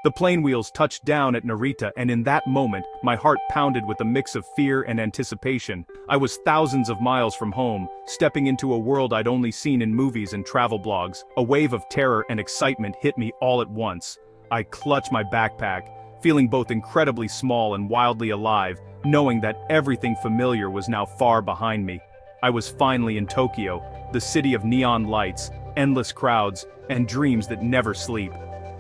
The plane wheels touched down at Narita, and in that moment, my heart pounded with a mix of fear and anticipation. I was thousands of miles from home, stepping into a world I'd only seen in movies and travel blogs. A wave of terror and excitement hit me all at once. I clutched my backpack, feeling both incredibly small and wildly alive, knowing that everything familiar was now far behind me. I was finally in Tokyo, the city of neon lights, endless crowds, and dreams that never sleep.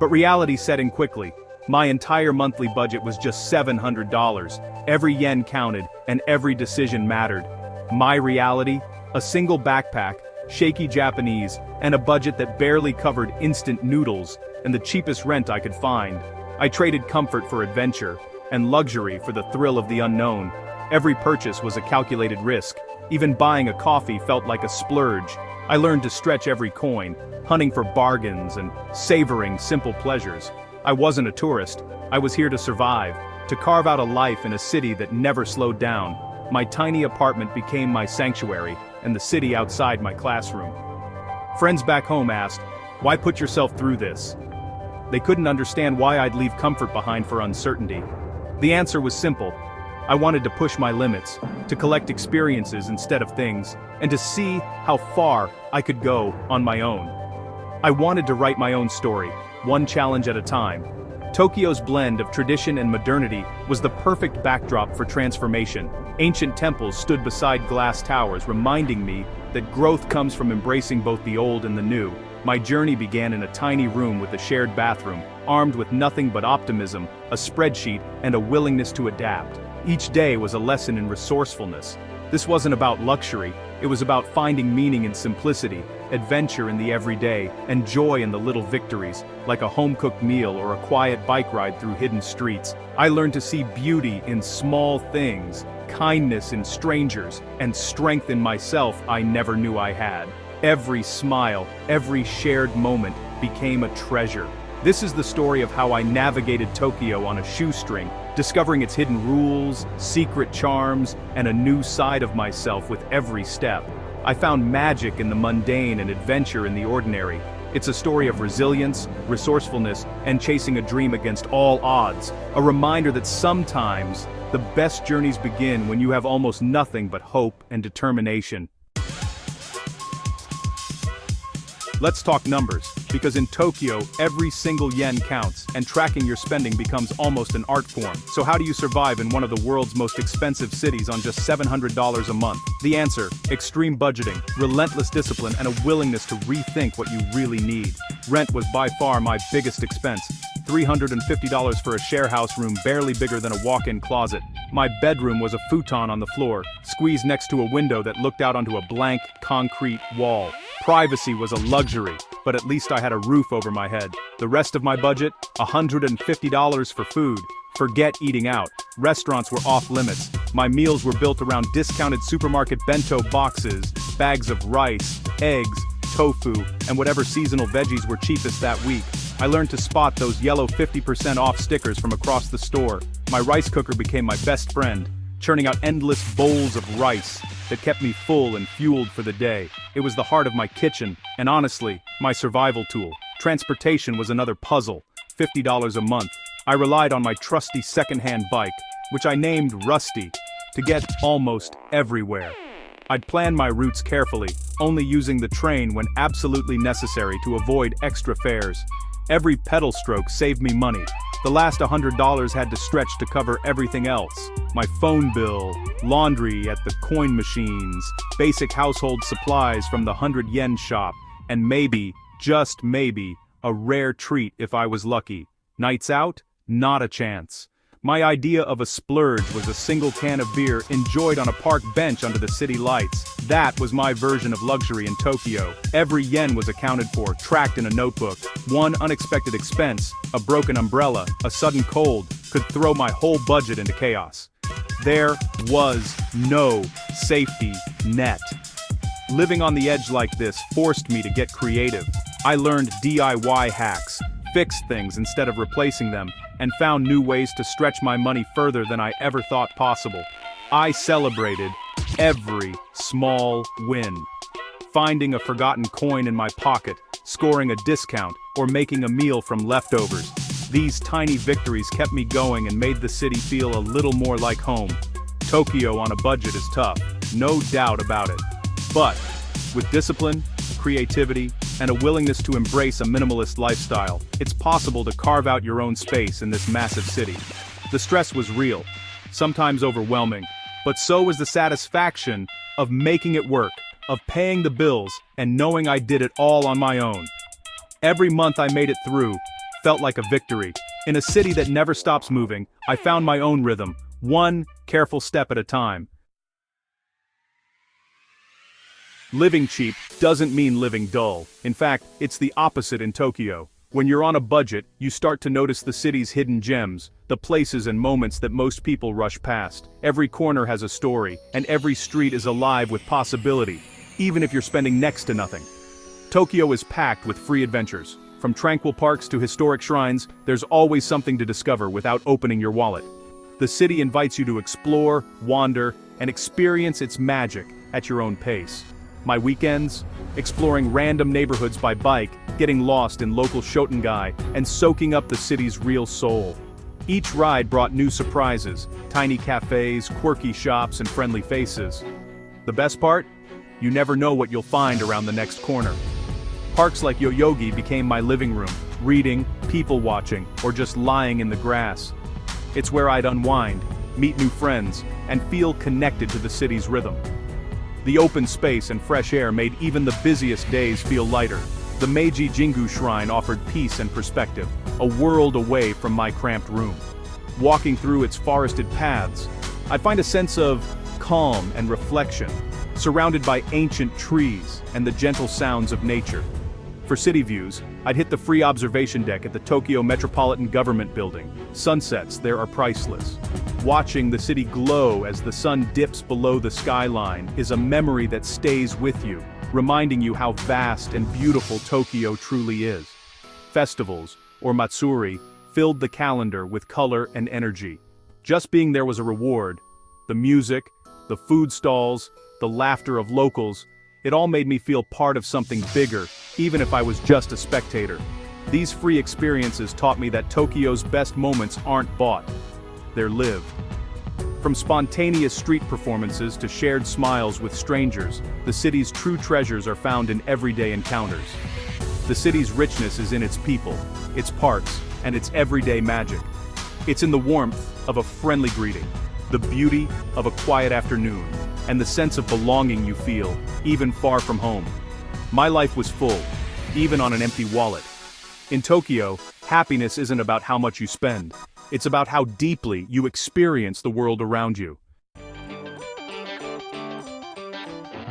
But reality set in quickly. My entire monthly budget was just $700. Every yen counted, and every decision mattered. My reality? A single backpack, shaky Japanese, and a budget that barely covered instant noodles, and the cheapest rent I could find. I traded comfort for adventure, and luxury for the thrill of the unknown. Every purchase was a calculated risk. Even buying a coffee felt like a splurge. I learned to stretch every coin, hunting for bargains and savoring simple pleasures. I wasn't a tourist. I was here to survive, to carve out a life in a city that never slowed down. My tiny apartment became my sanctuary, and the city outside my classroom. Friends back home asked, "Why put yourself through this?" They couldn't understand why I'd leave comfort behind for uncertainty. The answer was simple. I wanted to push my limits, to collect experiences instead of things, and to see how far I could go on my own. I wanted to write my own story, one challenge at a time. Tokyo's blend of tradition and modernity was the perfect backdrop for transformation. Ancient temples stood beside glass towers, reminding me that growth comes from embracing both the old and the new. My journey began in a tiny room with a shared bathroom, armed with nothing but optimism, a spreadsheet, and a willingness to adapt. Each day was a lesson in resourcefulness. This wasn't about luxury, it was about finding meaning in simplicity, adventure in the everyday, and joy in the little victories, like a home-cooked meal or a quiet bike ride through hidden streets. I learned to see beauty in small things, kindness in strangers, and strength in myself I never knew I had. Every smile, every shared moment became a treasure. This is the story of how I navigated Tokyo on a shoestring, discovering its hidden rules, secret charms, and a new side of myself with every step. I found magic in the mundane and adventure in the ordinary. It's a story of resilience, resourcefulness, and chasing a dream against all odds. A reminder that sometimes the best journeys begin when you have almost nothing but hope and determination. Let's talk numbers, because in Tokyo, every single yen counts, and tracking your spending becomes almost an art form. So how do you survive in one of the world's most expensive cities on just $700 a month? The answer: extreme budgeting, relentless discipline, and a willingness to rethink what you really need. Rent was by far my biggest expense. $350 for a share house room barely bigger than a walk-in closet. My bedroom was a futon on the floor, squeezed next to a window that looked out onto a blank, concrete wall. Privacy was a luxury, but at least I had a roof over my head. The rest of my budget? $150 for food. Forget eating out. Restaurants were off limits. My meals were built around discounted supermarket bento boxes, bags of rice, eggs, tofu, and whatever seasonal veggies were cheapest that week. I learned to spot those yellow 50% off stickers from across the store. My rice cooker became my best friend, churning out endless bowls of rice that kept me full and fueled for the day. It was the heart of my kitchen, and honestly, my survival tool. Transportation was another puzzle, $50 a month. I relied on my trusty second-hand bike, which I named Rusty, to get almost everywhere. I'd plan my routes carefully, only using the train when absolutely necessary to avoid extra fares. Every pedal stroke saved me money. The last $100 had to stretch to cover everything else. My phone bill, laundry at the coin machines, basic household supplies from the 100 yen shop, and maybe, just maybe, a rare treat if I was lucky. Nights out? Not a chance. My idea of a splurge was a single can of beer enjoyed on a park bench under the city lights. That was my version of luxury in Tokyo. Every yen was accounted for, tracked in a notebook. One unexpected expense, a broken umbrella, a sudden cold, could throw my whole budget into chaos. There was no safety net. Living on the edge like this forced me to get creative. I learned DIY hacks, fixed things instead of replacing them, and found new ways to stretch my money further than I ever thought possible. I celebrated every small win. Finding a forgotten coin in my pocket, scoring a discount, or making a meal from leftovers. These tiny victories kept me going and made the city feel a little more like home. Tokyo on a budget is tough, no doubt about it. But with discipline, creativity, and a willingness to embrace a minimalist lifestyle, it's possible to carve out your own space in this massive city. The stress was real, sometimes overwhelming, but so was the satisfaction of making it work, of paying the bills, and knowing I did it all on my own. Every month I made it through felt like a victory. In a city that never stops moving, I found my own rhythm, one careful step at a time. Living cheap doesn't mean living dull. In fact, it's the opposite in Tokyo. When you're on a budget, you start to notice the city's hidden gems, the places and moments that most people rush past. Every corner has a story, and every street is alive with possibility, even if you're spending next to nothing. Tokyo is packed with free adventures. From tranquil parks to historic shrines, there's always something to discover without opening your wallet. The city invites you to explore, wander, and experience its magic at your own pace. My weekends? Exploring random neighborhoods by bike, getting lost in local shotengai, and soaking up the city's real soul. Each ride brought new surprises, tiny cafes, quirky shops, and friendly faces. The best part? You never know what you'll find around the next corner. Parks like Yoyogi became my living room, reading, people watching, or just lying in the grass. It's where I'd unwind, meet new friends, and feel connected to the city's rhythm. The open space and fresh air made even the busiest days feel lighter. The Meiji Jingu Shrine offered peace and perspective, a world away from my cramped room. Walking through its forested paths, I'd find a sense of calm and reflection, surrounded by ancient trees and the gentle sounds of nature. For city views, I'd hit the free observation deck at the Tokyo Metropolitan Government Building. Sunsets there are priceless. Watching the city glow as the sun dips below the skyline is a memory that stays with you, reminding you how vast and beautiful Tokyo truly is. Festivals, or matsuri, filled the calendar with color and energy. Just being there was a reward. The music, the food stalls, the laughter of locals, it all made me feel part of something bigger, even if I was just a spectator. These free experiences taught me that Tokyo's best moments aren't bought, they're lived. From spontaneous street performances to shared smiles with strangers, the city's true treasures are found in everyday encounters. The city's richness is in its people, its parks, and its everyday magic. It's in the warmth of a friendly greeting, the beauty of a quiet afternoon, and the sense of belonging you feel, even far from home. My life was full, even on an empty wallet. In Tokyo, happiness isn't about how much you spend. It's about how deeply you experience the world around you.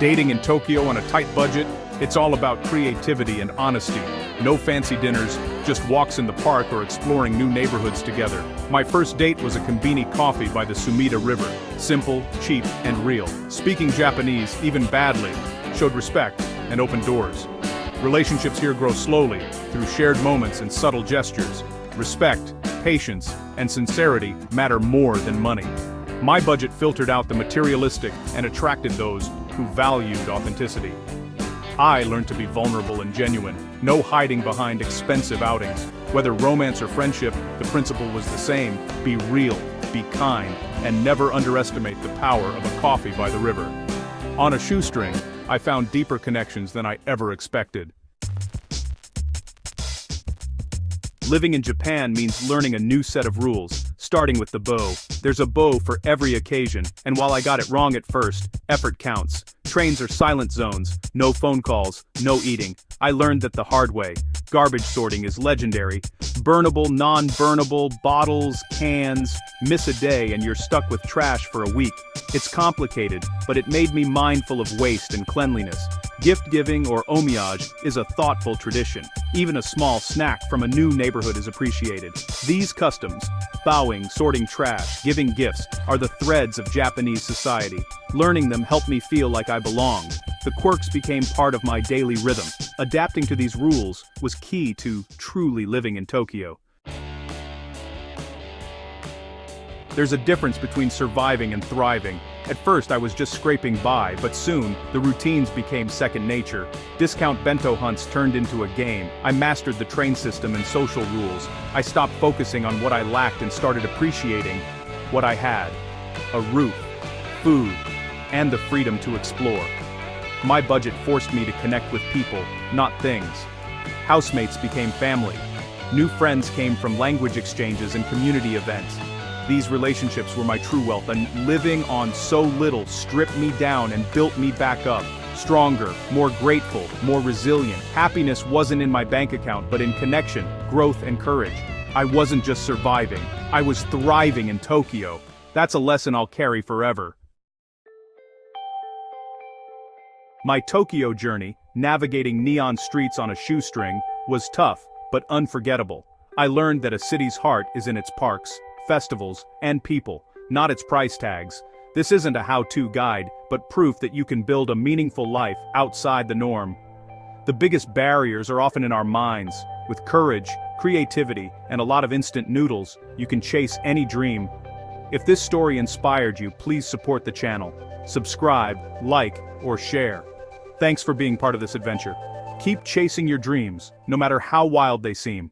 Dating in Tokyo on a tight budget, it's all about creativity and honesty. No fancy dinners, just walks in the park or exploring new neighborhoods together. My first date was a konbini coffee by the Sumida River. Simple, cheap, and real. Speaking Japanese, even badly, showed respect and opened doors. Relationships here grow slowly, through shared moments and subtle gestures. Respect, patience, and sincerity matter more than money. My budget filtered out the materialistic and attracted those who valued authenticity. I learned to be vulnerable and genuine, no hiding behind expensive outings. Whether romance or friendship, the principle was the same: be real, be kind, and never underestimate the power of a coffee by the river. On a shoestring, I found deeper connections than I ever expected. Living in Japan means learning a new set of rules, starting with the bow. There's a bow for every occasion, and while I got it wrong at first, effort counts. Trains are silent zones, no phone calls, no eating. I learned that the hard way. Garbage sorting is legendary. Burnable, non-burnable, bottles, cans. Miss a day and you're stuck with trash for a week. It's complicated, but it made me mindful of waste and cleanliness. Gift-giving, or omiyage, is a thoughtful tradition. Even a small snack from a new neighborhood is appreciated. These customs, bowing, sorting trash, giving gifts, are the threads of Japanese society. Learning them helped me feel like I belonged. The quirks became part of my daily rhythm. Adapting to these rules was key to truly living in Tokyo. There's a difference between surviving and thriving. At first I was just scraping by, but soon, the routines became second nature. Discount bento hunts turned into a game. I mastered the train system and social rules. I stopped focusing on what I lacked and started appreciating what I had. A roof, food, and the freedom to explore. My budget forced me to connect with people, not things. Housemates became family. New friends came from language exchanges and community events. These relationships were my true wealth, and living on so little stripped me down and built me back up. Stronger, more grateful, more resilient. Happiness wasn't in my bank account, but in connection, growth, and courage. I wasn't just surviving, I was thriving in Tokyo. That's a lesson I'll carry forever. My Tokyo journey, navigating neon streets on a shoestring, was tough, but unforgettable. I learned that a city's heart is in its parks, festivals, and people, not its price tags. This isn't a how-to guide, but proof that you can build a meaningful life outside the norm. The biggest barriers are often in our minds. With courage, creativity, and a lot of instant noodles, you can chase any dream. If this story inspired you, please support the channel. Subscribe, like, or share. Thanks for being part of this adventure. Keep chasing your dreams, no matter how wild they seem.